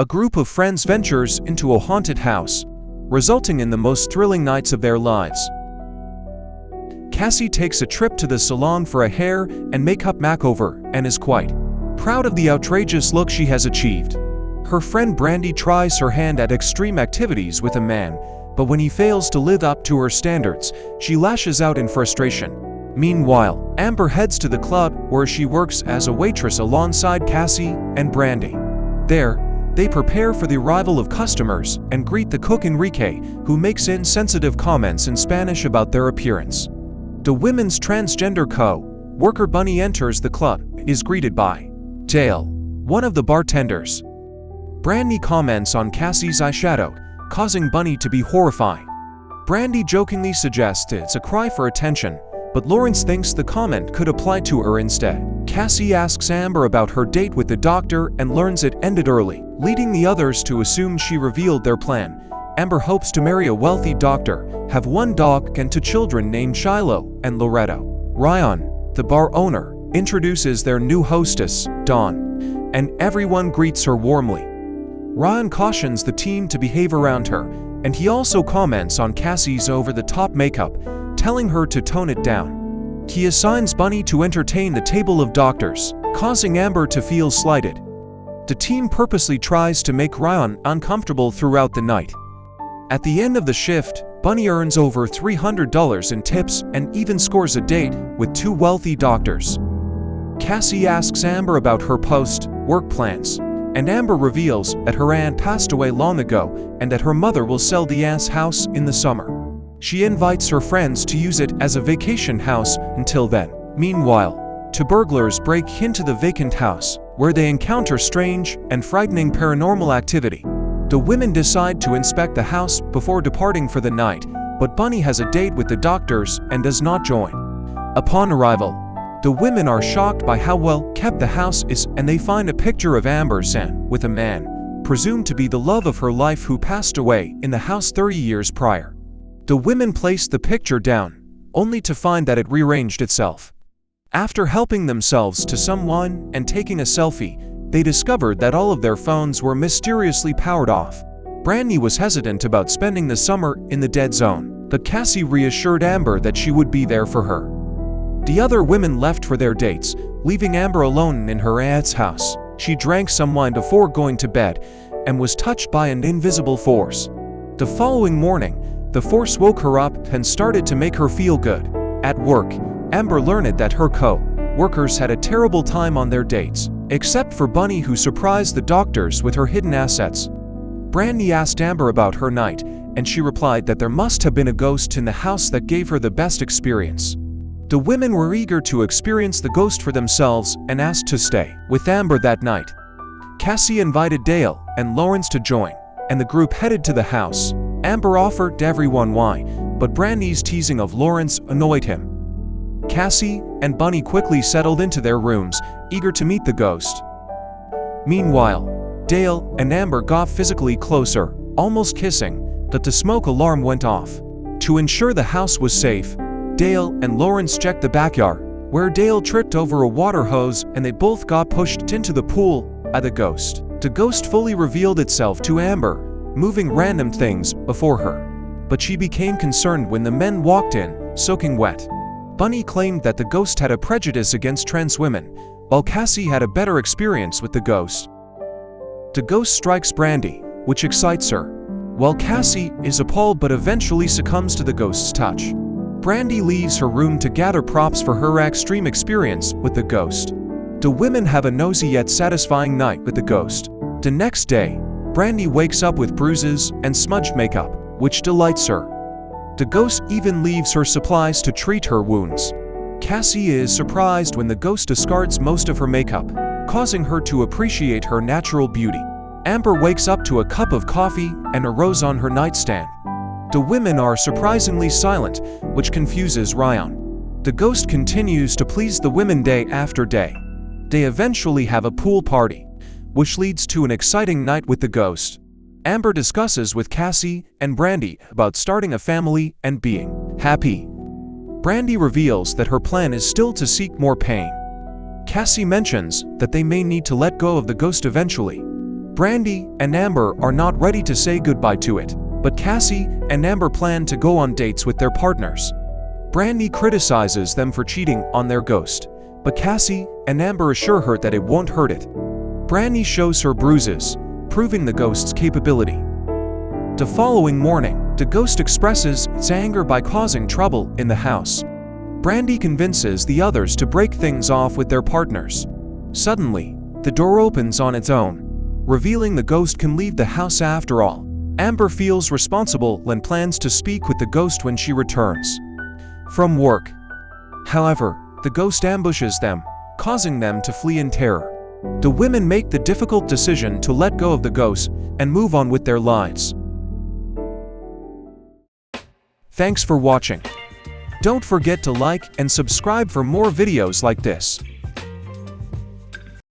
A group of friends ventures into a haunted house, resulting in the most thrilling nights of their lives. Cassie takes a trip to the salon for a hair and makeup makeover and is quite proud of the outrageous look she has achieved. Her friend Brandy tries her hand at extreme activities with a man, but when he fails to live up to her standards, she lashes out in frustration. Meanwhile, Amber heads to the club where she works as a waitress alongside Cassie and Brandy. There, they prepare for the arrival of customers and greet the cook Enrique, who makes insensitive comments in Spanish about their appearance. The women's transgender co-worker Bunny enters the club and is greeted by Dale, one of the bartenders. Brandy comments on Cassie's eyeshadow, causing Bunny to be horrified. Brandy jokingly suggests it's a cry for attention, but Lawrence thinks the comment could apply to her instead. Cassie asks Amber about her date with the doctor and learns it ended early, leading the others to assume she revealed their plan. Amber hopes to marry a wealthy doctor, have one dog and 2 children named Shiloh and Loretto. Ryan, the bar owner, introduces their new hostess, Dawn, and everyone greets her warmly. Ryan cautions the team to behave around her, and he also comments on Cassie's over-the-top makeup, telling her to tone it down. He assigns Bunny to entertain the table of doctors, causing Amber to feel slighted. The team purposely tries to make Ryan uncomfortable throughout the night. At the end of the shift, Bunny earns over $300 in tips and even scores a date with 2 wealthy doctors. Cassie asks Amber about her post-work plans, and Amber reveals that her aunt passed away long ago and that her mother will sell the aunt's house in the summer. She invites her friends to use it as a vacation house until then. Meanwhile, 2 burglars break into the vacant house, where they encounter strange and frightening paranormal activity. The women decide to inspect the house before departing for the night, but Bunny has a date with the doctors and does not join. Upon arrival, the women are shocked by how well kept the house is, and they find a picture of Amber San with a man, presumed to be the love of her life, who passed away in the house 30 years prior. The women place the picture down, only to find that it rearranged itself. After helping themselves to some wine and taking a selfie, they discovered that all of their phones were mysteriously powered off. Brandy was hesitant about spending the summer in the dead zone, but Cassie reassured Amber that she would be there for her. The other women left for their dates, leaving Amber alone in her aunt's house. She drank some wine before going to bed and was touched by an invisible force. The following morning, the force woke her up and started to make her feel good. At work, Amber learned that her co-workers had a terrible time on their dates, except for Bunny, who surprised the doctors with her hidden assets. Brandy asked Amber about her night, and she replied that there must have been a ghost in the house that gave her the best experience. The women were eager to experience the ghost for themselves and asked to stay with Amber that night. Cassie invited Dale and Lawrence to join, and the group headed to the house. Amber offered everyone wine, but Brandy's teasing of Lawrence annoyed him. Cassie and Bunny quickly settled into their rooms, eager to meet the ghost. Meanwhile, Dale and Amber got physically closer, almost kissing, but the smoke alarm went off. To ensure the house was safe, Dale and Lawrence checked the backyard, where Dale tripped over a water hose and they both got pushed into the pool by the ghost. The ghost fully revealed itself to Amber, moving random things before her. But she became concerned when the men walked in, soaking wet. Bunny claimed that the ghost had a prejudice against trans women, while Cassie had a better experience with the ghost. The ghost strikes Brandy, which excites her, while Cassie is appalled but eventually succumbs to the ghost's touch. Brandy leaves her room to gather props for her extreme experience with the ghost. The women have a nosy yet satisfying night with the ghost. The next day, Brandy wakes up with bruises and smudged makeup, which delights her. The ghost even leaves her supplies to treat her wounds. Cassie is surprised when the ghost discards most of her makeup, causing her to appreciate her natural beauty. Amber wakes up to a cup of coffee and a rose on her nightstand. The women are surprisingly silent, which confuses Ryan. The ghost continues to please the women day after day. They eventually have a pool party, which leads to an exciting night with the ghost. Amber discusses with Cassie and Brandy about starting a family and being happy. Brandy reveals that her plan is still to seek more pain. Cassie mentions that they may need to let go of the ghost eventually. Brandy and Amber are not ready to say goodbye to it, but Cassie and Amber plan to go on dates with their partners. Brandy criticizes them for cheating on their ghost, but Cassie and Amber assure her that it won't hurt it. Brandy shows her bruises, proving the ghost's capability. The following morning, the ghost expresses its anger by causing trouble in the house. Brandy convinces the others to break things off with their partners. Suddenly, the door opens on its own, revealing the ghost can leave the house after all. Amber feels responsible and plans to speak with the ghost when she returns from work. However, the ghost ambushes them, causing them to flee in terror. The women make the difficult decision to let go of the ghost and move on with their lives. Thanks for watching. Don't forget to like and subscribe for more videos like this.